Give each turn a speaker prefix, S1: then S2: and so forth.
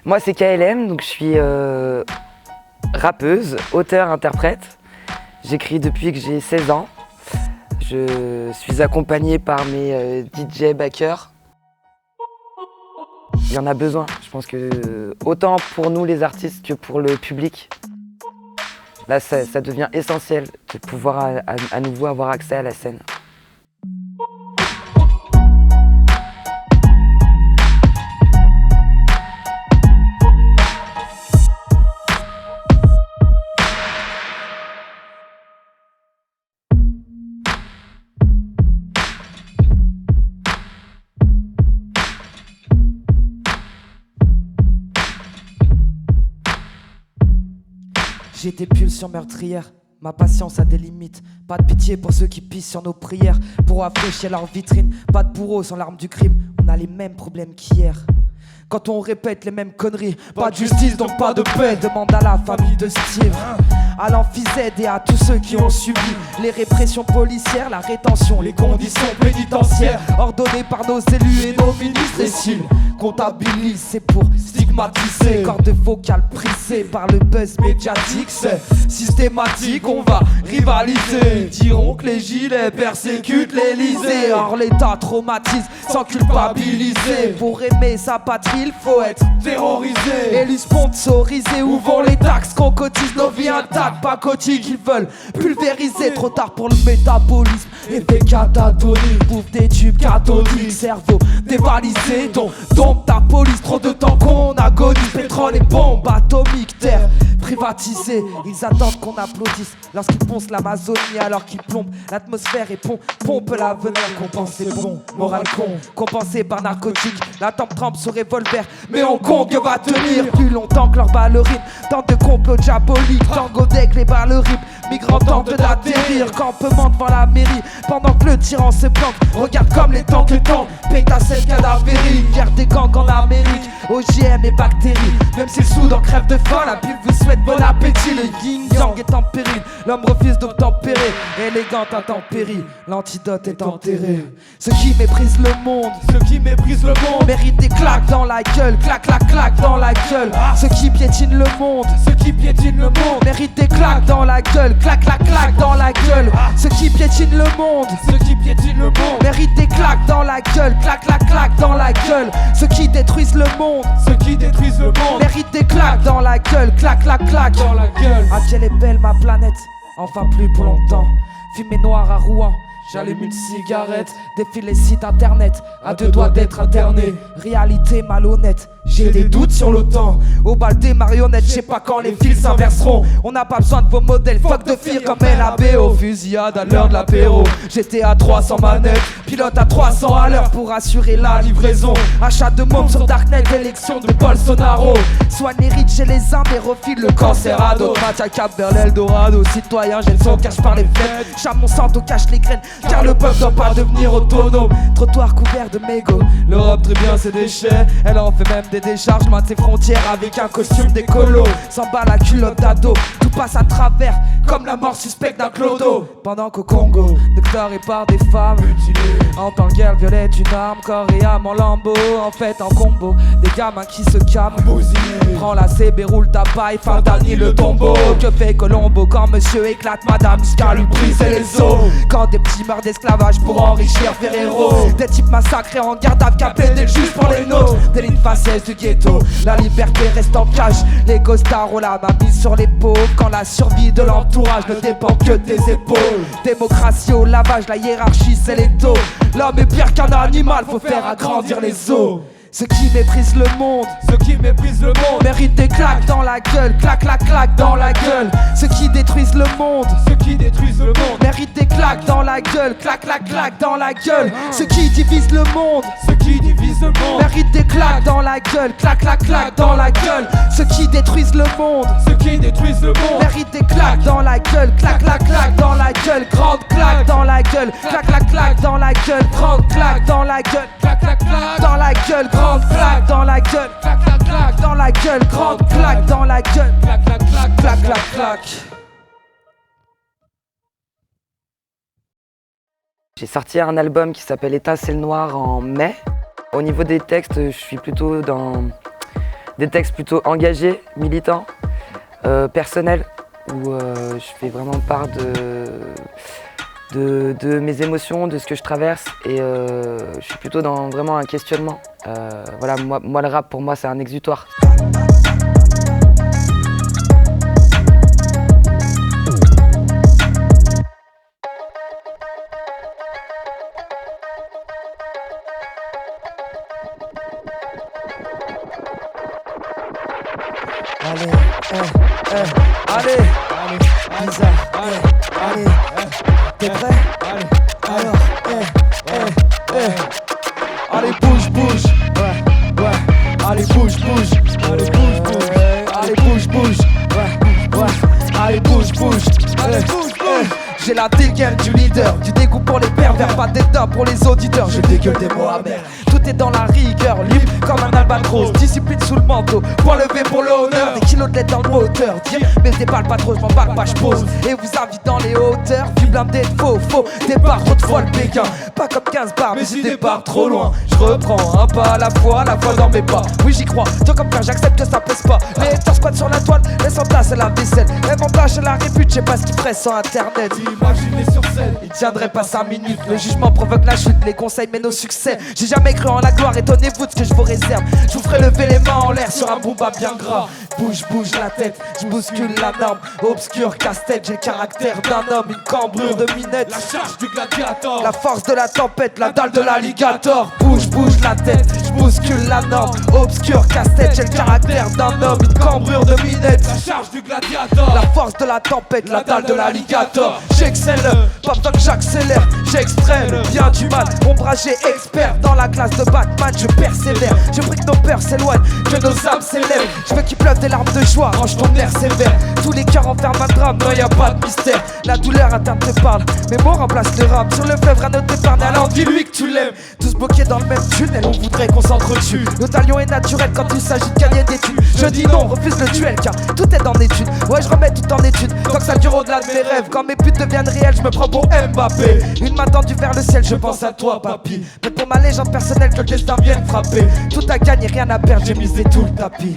S1: Moi, c'est KLM, donc je suis rappeuse, auteure, interprète. J'écris depuis que j'ai 16 ans. Je suis accompagnée par mes DJ backers. Il y en a besoin, je pense que autant pour nous les artistes que pour le public. Là, ça devient essentiel de pouvoir à nouveau avoir accès à la scène.
S2: J'ai des pulsions meurtrières, ma patience a des limites. Pas de pitié pour ceux qui pissent sur nos prières. Pour rafraîchir leur vitrine, pas de bourreau sans l'arme du crime. On a les mêmes problèmes qu'hier. Quand on répète les mêmes conneries, pas de justice donc pas de paix. Demande à la famille de Steve, à l'amphizède et à tous ceux qui ont subi les répressions policières, la rétention, les conditions pénitentiaires ordonnées par nos élus et nos ministres. Et s'ils comptabilisent, c'est pour stigmatiser. Cordes vocales prissées par le buzz médiatique, c'est systématique, on va rivaliser. Ils diront que les gilets persécutent l'Elysée. Or l'État traumatise sans culpabiliser. Pour aimer sa patrie, il faut être terrorisé. Élus sponsorisés, où vont les taxes qu'on cotise? Nos vies intactes, pas cotiques, ils veulent pulvériser. Trop tard pour le métabolisme, effet catatonique. Bouffe des tubes cathodiques, cerveau dévalisé. Donc ta police, trop de temps qu'on agonise. Pétrole et bombes atomiques, terre privatisée. Ils attendent qu'on applaudisse lorsqu'ils poncent l'Amazonie, alors qu'ils plombent l'atmosphère et pompent l'avenir. Compensé bon, moral con, compensé par narcotiques. La tempe trempe sous revolver, mais Hong Kong va tenir plus longtemps que leurs ballerines. Tant de complots diaboliques, tango deck, les ballerines. Migrants tentent d'atterrir, campement devant la mairie. Pendant que le tyran se planque, regarde comme les tanks payent ta scène cadavérique. Guerre des gangs en Amérique, OGM et bactéries. Même si le Soudan crève de faim, la pub vous souhaite bon appétit. Le yin-yang est en péril, l'homme refuse d'obtempérer. Élégante intempérie, l'antidote est enterré. Ceux qui méprisent le monde, méritent des claques dans la gueule. Clac, clac, clac dans la gueule. Ceux qui piétinent le monde, méritent des claques dans la gueule. Clac, clac, clac dans la gueule. Ceux qui piétinent le monde, méritent des claques dans la gueule. Clac, clac, clac dans la gueule. Ceux qui détruisent le monde, méritent des claques dans la gueule. Clac, clac, clac dans la gueule. Ah, quelle est belle ma planète, enfin plus pour longtemps. Fumée noire à Rouen, j'allume une cigarette. Défile les sites internet, à deux doigts d'être interné. Réalité malhonnête, j'ai des doutes sur l'OTAN. Au bal des marionnettes, je sais pas quand les fils s'inverseront. On n'a pas besoin de vos modèles, fuck de fire comme LABO. Fusillade à l'heure de l'apéro, j'étais à 300 manettes, pilote à 300 à l'heure pour assurer la livraison. Achat de mômes sur Darknet, élection de Bolsonaro. Soigner riche chez les uns, mais refile le cancer à dos. Match à Cap vers l'Eldorado, citoyen, j'ai le son cache par les fenêtres. Chame Monsanto cache les graines, car le peuple doit pas devenir autonome. Trottoir couvert de mégots, l'Europe très bien ses déchets. Elle en fait même des décharges, main de ses frontières avec un costume d'écolo. S'en bat la culotte d'ado, tout passe à travers comme la mort suspecte d'un clodo. Pendant qu'au Congo, docteur répare des femmes mutilées. En temps de guerre, le violet est une arme, corps et âme en lambeaux. En fait en combo, des gamins qui se calment. Prends la CB, roule ta paille, fin d'année le tombeau. Que fait Colombo quand monsieur éclate madame jusqu'à lui briser les os? Quand des petits meurent d'esclavage pour enrichir Ferrero. Des types massacrés en garde à cap et des juges pour les nôtres. Des lignes faciès du ghetto, la liberté reste en cage. Les costards ont la main mise sur les pauvres. Quand la survie de l'entourage ne dépend que de tes épaules. Démocratie au lavage, la hiérarchie c'est les taux. L'homme est pire qu'un animal, faut faire agrandir les os. Ceux qui méprisent le monde, méritent des claques dans la gueule. Clac, clac, clac dans la gueule. Ceux qui détruisent le monde, méritent des claques dans la gueule. Clac, clac, clac dans la gueule. Ceux qui divisent le monde, méritent des claques dans la gueule. Clac, clac, clac dans la gueule. Ceux qui détruisent le monde, méritent des claques dans la gueule. Clac, clac, clac dans la gueule. Grande claque dans la gueule. Clac, clac, clac dans la gueule. Grande claque dans la gueule. Clac, clac, clac dans la gueule. Grande claque dans la gueule. Clac, clac, clac dans la gueule. Grande claque dans la gueule. Clac, clac, clac, clac, clac, clac.
S1: J'ai sorti un album qui s'appelle Étincelle Noire en mai. Au niveau des textes, je suis plutôt dans des textes plutôt engagés, militants, personnels, où je fais vraiment part de mes émotions, de ce que je traverse, et je suis plutôt dans vraiment un questionnement. Voilà, moi le rap pour moi c'est un exutoire.
S2: Allez, allez, Lisa, allez, t'es prêt? Alors, allez, bouge, bouge, ouais, allez, bouge, bouge, allez, bouge, bouge, allez, bouge, bouge, ouais, allez, bouge, bouge, allez, bouge, bouge. J'ai la dégaine du leader, du dégoût pour les pervers, pas d'état pour les auditeurs. Je dégueule des mots amers, tout est dans la rigueur, libre comme un albatros, discipline sous le manteau, point levé pour l'honneur, des kilos de lettres dans le moteur. Dire, mais je déballe pas trop, je m'emballe pas, je pose et vous invite dans les hauteurs. Vu blindé de faux, départ trop de fois le Pékin, pas comme 15 bars, mais si départ trop loin. Je reprends un pas à la fois dans mes pas. Oui, j'y crois, toi comme quand j'accepte que ça pèse pas. Les haters squattent sur la toile, laisse en place la vaisselle. Même en tâche, la répute, je sais pas ce qu'ils feraient sans internet.
S3: Imaginez sur scène,
S2: il tiendrait pas 5 minutes. Le jugement provoque la chute, les conseils mènent au succès. J'ai jamais cru en la gloire, étonnez-vous de ce que je vous réserve. Je vous ferai lever les mains en l'air sur un booba bien gras. Bouge, bouge la tête, je bouscule la norme. Obscur, casse-tête, j'ai le caractère d'un homme. Une cambrure de minette,
S3: la charge du gladiator,
S2: la force de la tempête, la dalle de l'alligator. Bouge, bouge la tête, je bouscule la norme. Obscur, casse-tête, j'ai le caractère d'un homme. Une cambrure de minette,
S3: la charge du gladiator,
S2: la force de la tempête, la dalle de l'alligator. J'excelle, pas besoin que j'accélère, j'extrême, bien du mal, ombragé expert. Dans la classe de Batman, je persévère. Je prie que nos peurs s'éloignent, que nos âmes s'élèvent. Je veux qu'il pleuve des larmes de joie, range ton air sévère. Tous les cœurs enferment un drame, non y'a pas de mystère. La douleur interne te parle, mes mots remplacent le rap. Sur le fleuve, rien ne t'épargne, alors dis-lui que tu l'aimes. Tous bloqués dans le même tunnel, on voudrait qu'on s'entretue. Le talion est naturel quand il s'agit de gagner des thunes. Je dis non, refuse le duel car tout est en étude. Ouais, je remets tout en étude, tant que ça dure au-delà de mes rêves. Quand mes buts deviennent réels, je me prends pour Mbappé. Une main tendue vers le ciel, je pense à toi, papy. Mais pour ma légende personnelle, que le destin vienne frapper. Tout à gagner, rien à perdre, j'ai misé tout le tapis.